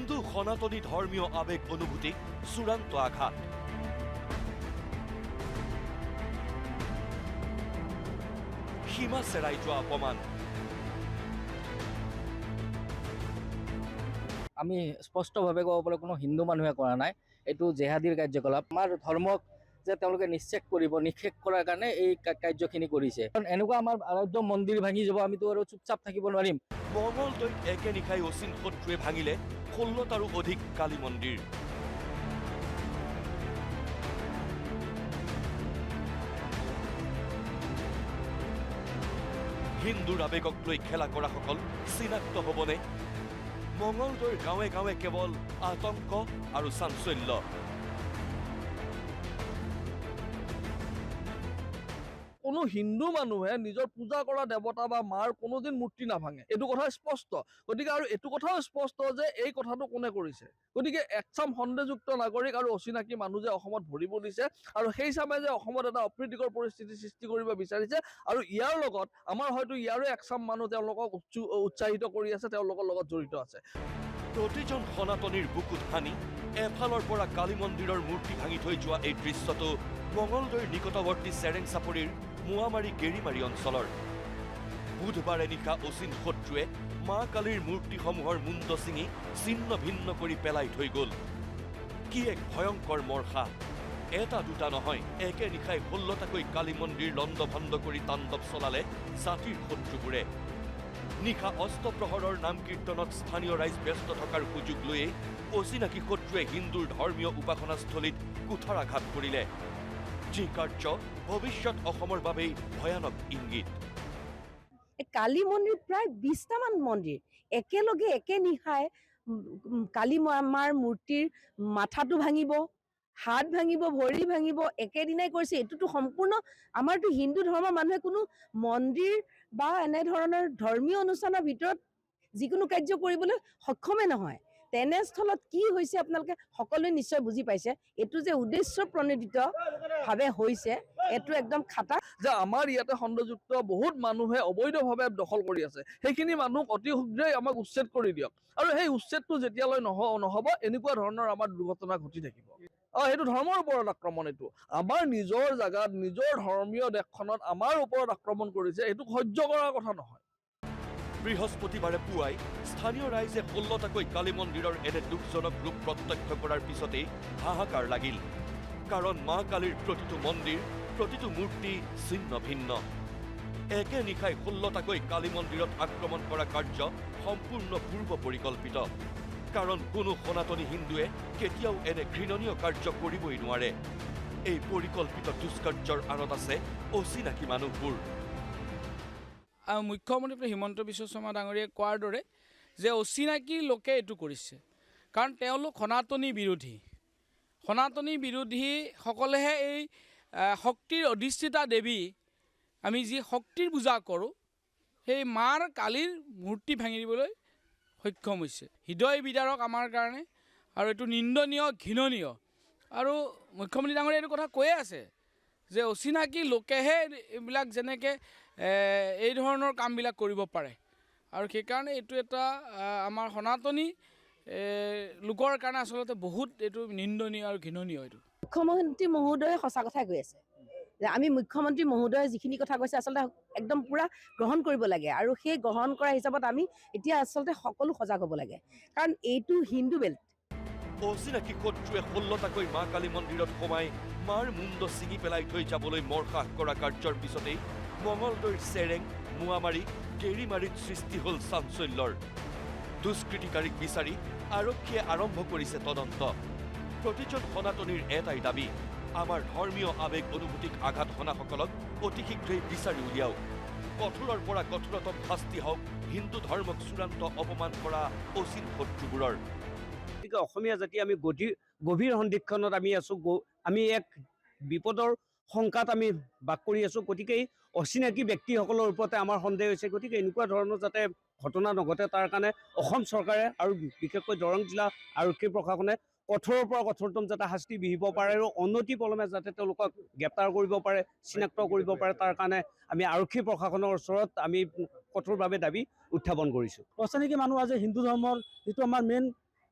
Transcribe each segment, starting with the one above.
হিন্দু সনাতনী ধৰ্মীয় আবেগ অনুভূতিক চূড়ান্ত আঘাত। সীমা চেৰাই যোৱা অপমান। আমি স্পষ্টভাৱে ক'ব পাৰোঁ কোনো হিন্দু মানুহে কৰা নাই, এইটো জেহাদীৰ কাৰ্যকলাপ। আমাৰ ধৰ্মক যে তেওঁলোকে নিশ্চেষ কৰাৰ কাৰণে এই কাৰ্যখিনি কৰিছে। কাৰণ এনেকুৱা আমাৰ আৰাধ্য মন্দিৰ ভাঙি যাব, আমিতো আৰু চুপচাপ থাকিব নোৱাৰিম। মঙলদৈত একে নিশাই অচিন শত্ৰুৱে ভাঙিলে 16টাৰো অধিক কালী মন্দিৰ। হিন্দুৰ আবেগক লৈ খেলা কৰাসকল চিনাক্ত হ'বনে? মঙলদৈৰ গাঁৱে গাঁৱে কেৱল আতংক আৰু চাঞ্চল্য। কোনো হিন্দু মানুহে নিজৰ পূজা কৰা দেৱতা বা মাৰ কোনোদিন মূৰ্তি নাভাঙে, এইটো কথা স্পষ্ট। গতিকে আৰু এইটো কথাও স্পষ্ট যে এই কথাটো কোনে কৰিছে। গতিকে একচাম সন্দেহযুক্ত নাগৰিক আৰু অচিনাকি মানুহ যে অসমত ভৰিব দিছে আৰু সেই হিচাপে যে অসমত এটা অপ্ৰীতিকৰ পৰিস্থিতি সৃষ্টি কৰিব বিচাৰিছে, আৰু ইয়াৰ লগত আমাৰ হয়তো ইয়াৰো একচাম মানুহ তেওঁলোকক উৎসাহিত কৰি আছে, তেওঁলোকৰ লগত জড়িত আছে। প্ৰতিজন সনাতনীৰ বুকুত সানি এফালৰ পৰা কালী মন্দিৰৰ মূৰ্তি ভাঙি থৈ যোৱা এই দৃশ্যটো মঙলদৈৰ নিকটৱৰ্তী চেৰেং চাপৰিৰ মোৱামাৰী গেৰিমাৰী অঞ্চলৰ। বুধবাৰে নিশা অচিন শত্ৰুৱে মা কালীৰ মূৰ্তিসমূহৰ মুণ্ড ছিঙি ছিন্ন ভিন্ন কৰি পেলাই থৈ গ'ল। কি এক ভয়ংকৰ মৰ্ষা! এটা দুটা নহয়, একে নিশাই 16টাকৈ কালী মন্দিৰ লণ্ডভণ্ড কৰি তাণ্ডৱ চলালে জাতিৰ শত্ৰুবোৰে। নিশা অস্তপ্ৰহৰৰ নাম কীৰ্তনত স্থানীয় ৰাইজ ব্যস্ত থকাৰ সুযোগ লৈয়ে অচিনাকি শত্ৰুৱে হিন্দুৰ ধৰ্মীয় উপাসনাস্থলীত কুঠাৰাঘাত কৰিলে, যি কাৰ্য ভৱিষ্যত অসমৰ বাবেই ভয়ানক ইংগিত। কালী মন্দিৰ প্ৰায় 20টামান মন্দিৰ একেলগে একে নিশাই কালী মাৰ মূৰ্তিৰ মাথাটো ভাঙিব, হাত ভাঙিব, ভৰি ভাঙিব, একেদিনাই কৰিছে। এইটোতো সম্পূৰ্ণ আমাৰতো হিন্দু ধৰ্মৰ মানুহে কোনো মন্দিৰ বা এনেধৰণৰ ধৰ্মীয় অনুষ্ঠানৰ ভিতৰত যিকোনো কাৰ্য কৰিবলৈ সক্ষমে নহয়। তেনেস্থলত কি হৈছে আপোনালোকে সকলোৱে নিশ্চয় বুজি পাইছে। এইটো যে উদ্দেশ্য প্ৰণোদিতভাৱে হৈছে, এইটো একদম খাটা। যে আমাৰ ইয়াতে সন্দেহযুক্ত বহুত মানুহে অবৈধভাৱে দখল কৰি আছে, সেইখিনি মানুহক অতি শীঘ্ৰেই আমাক উচ্ছেদ কৰি দিয়ক। আৰু সেই উচ্ছেদটো যেতিয়ালৈ নহ'ব এনেকুৱা ধৰণৰ আমাৰ দুৰ্ঘটনা ঘটি থাকিব। সেইটো ধৰ্মৰ ওপৰত আক্ৰমণ। এইটো আমাৰ নিজৰ জাগাত, নিজৰ ধৰ্মীয় দেশখনত আমাৰ ওপৰত আক্ৰমণ কৰিছে, এইটো সহ্য কৰাৰ কথা নহয়। বৃহস্পতিবাৰে পুৱাই স্থানীয় ৰাইজে 16টাকৈ কালী মন্দিৰৰ এনে দুখজনক ৰূপ প্ৰত্যক্ষ কৰাৰ পিছতেই হাহাকাৰ লাগিল। কাৰণ মা কালীৰ প্ৰতিটো মন্দিৰ, প্ৰতিটো মূৰ্তি ছিন্ন ভিন্ন। একে নিশাই 16টাকৈ কালী মন্দিৰত আক্ৰমণ কৰা কাৰ্য সম্পূৰ্ণ পূৰ্ব পৰিকল্পিত। কাৰণ কোনো সনাতনী হিন্দুৱে কেতিয়াও এনে ঘৃণনীয় কাৰ্য কৰিবই নোৱাৰে। এই পৰিকল্পিত দুষ্কাৰ্যৰ আঁৰত আছে অচিনাকি মানুহবোৰ। মুখ্যমন্ত্ৰী হিমন্ত বিশ্ব শৰ্মা ডাঙৰীয়াই কোৱাৰ দৰে যে অচিনাকি লোকে এইটো কৰিছে, কাৰণ তেওঁলোক সনাতনী বিৰোধী। সনাতনী বিৰোধীসকলেহে এই শক্তিৰ অধিষ্ঠিতা দেৱী, আমি যি শক্তিৰ পূজা কৰোঁ, সেই মাৰ কালীৰ মূৰ্তি ভাঙি দিবলৈ সক্ষম হৈছে। হৃদয় বিদাৰক আমাৰ কাৰণে, আৰু এইটো নিন্দনীয়, ঘৃণনীয়। আৰু মুখ্যমন্ত্ৰী ডাঙৰীয়াই এইটো কথা কৈয়ে আছে যে অচিনাকি লোকেহে এইবিলাক যেনেকৈ এই ধৰণৰ কামবিলাক কৰিব পাৰে, আৰু সেইকাৰণে এইটো এটা আমাৰ সনাতনী লোকৰ কাৰণে আচলতে বহুত এইটো নিন্দনীয় আৰু ঘৃণনীয়। এইটো মুখ্যমন্ত্ৰী মহোদয়ে সঁচা কথাই কৈ আছে যে আমি মুখ্যমন্ত্ৰী মহোদয়ে যিখিনি কথা কৈছে আচলতে একদম পূৰা গ্ৰহণ কৰিব লাগে, আৰু সেই গ্ৰহণ কৰা হিচাপত আমি এতিয়া আচলতে সকলো সজাগ হ'ব লাগে, কাৰণ এইটো হিন্দু বেল্ট। অচিনাকি শত্ৰুৱে 16টাকৈ মা কালী মন্দিৰত সোমাই মাৰ মুণ্ড ছিঙি পেলাই থৈ যাবলৈ মৰসাহ কৰা কাৰ্যৰ পিছতেই মঙলদৈৰ চেৰেং, মোৱামাৰী, গেৰিমাৰীত সৃষ্টি হ'ল চাঞ্চল্যৰ। দুষ্কৃতিকাৰীক বিচাৰি আৰক্ষীয়ে আৰম্ভ কৰিছে তদন্ত। প্ৰতিজন সনাতনীৰ এটাই দাবী, আমাৰ ধৰ্মীয় আবেগ অনুভূতিক আঘাত হনাসকলক অতি শীঘ্ৰেই বিচাৰি উলিয়াওক। কঠোৰৰ পৰা কঠোৰতম শাস্তি হওক হিন্দু ধৰ্মক চূড়ান্ত অপমান কৰা অচিন শত্ৰুবোৰৰ। গতিকে অসমীয়া জাতি আমি গভীৰ সন্দিক্ষণত আমি আছোঁ, আমি এক বিপদৰ শংকাত আমি বাস কৰি আছোঁ। গতিকে এই অচিনাকি ব্যক্তিসকলৰ ওপৰতে আমাৰ সন্দেহ হৈছে। গতিকে এনেকুৱা ধৰণৰ যাতে ঘটনা নঘটে তাৰ কাৰণে অসম চৰকাৰে আৰু বিশেষকৈ দৰং জিলা আৰক্ষী প্ৰশাসনে কঠোৰৰ পৰা কঠোৰতম যাতে শাস্তি বিহিব পাৰে, আৰু অনতি পলমে যাতে তেওঁলোকক গ্ৰেপ্তাৰ কৰিব পাৰে, চিনাক্ত কৰিব পাৰে, তাৰ কাৰণে আমি আৰক্ষী প্ৰশাসনৰ ওচৰত আমি কঠোৰভাৱে দাবী উত্থাপন কৰিছোঁ। অচিনাকি মানুহ আজি হিন্দু ধৰ্মৰ যিটো আমাৰ মেইন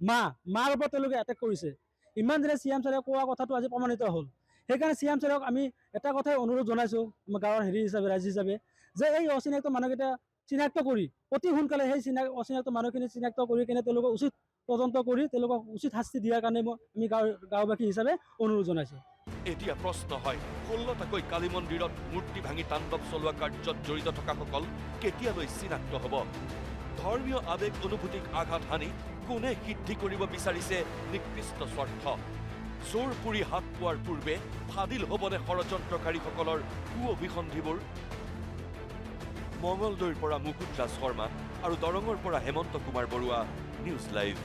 মাৰ ওপৰত তেওঁলোকে এটেক কৰিছে। ইমান দিনে চি এম ছাৰে কোৱা কথাটো আজি প্ৰমাণিত হ'ল। সেইকাৰণে চি এম ছাৰক আমি এটা কথাই অনুৰোধ জনাইছোঁ আমাৰ গাঁৱৰ হিচাপে ৰাইজ হিচাপে, যে এই অচিনাক্ত মানুহকেইটা চিনাক্ত কৰি অতি সোনকালে সেই অচিনাক্ত মানুহখিনি চিনাক্ত কৰি কিনে তেওঁলোকক উচিত তদন্ত কৰি তেওঁলোকক উচিত শাস্তি দিয়াৰ কাৰণে আমি গাঁওবাসী হিচাপে অনুৰোধ জনাইছোঁ। এতিয়া প্ৰশ্ন হয়, 16টাকৈ কালী মন্দিৰত মূৰ্তি ভাঙি তাণ্ডৱ চলোৱা কাৰ্যত জড়িত থকাসকল কেতিয়ালৈ চিনাক্ত হ'ব? ধৰ্মীয় আৱেগ অনুভূতিক আঘাত হানি কোনে সিদ্ধি কৰিব বিচাৰিছে নিকৃষ্ট স্বাৰ্থ? জোৰ পুৰি হাত পোৱাৰ পূৰ্বে ফাদিল হ'বনে ষড়যন্ত্ৰকাৰীসকলৰ কুঅভিসন্ধিবোৰ? মঙলদৈৰ পৰা মুকুট ৰাজ শৰ্মা আৰু দৰঙৰ পৰা হেমন্ত কুমাৰ বৰুৱা, নিউজ লাইভ।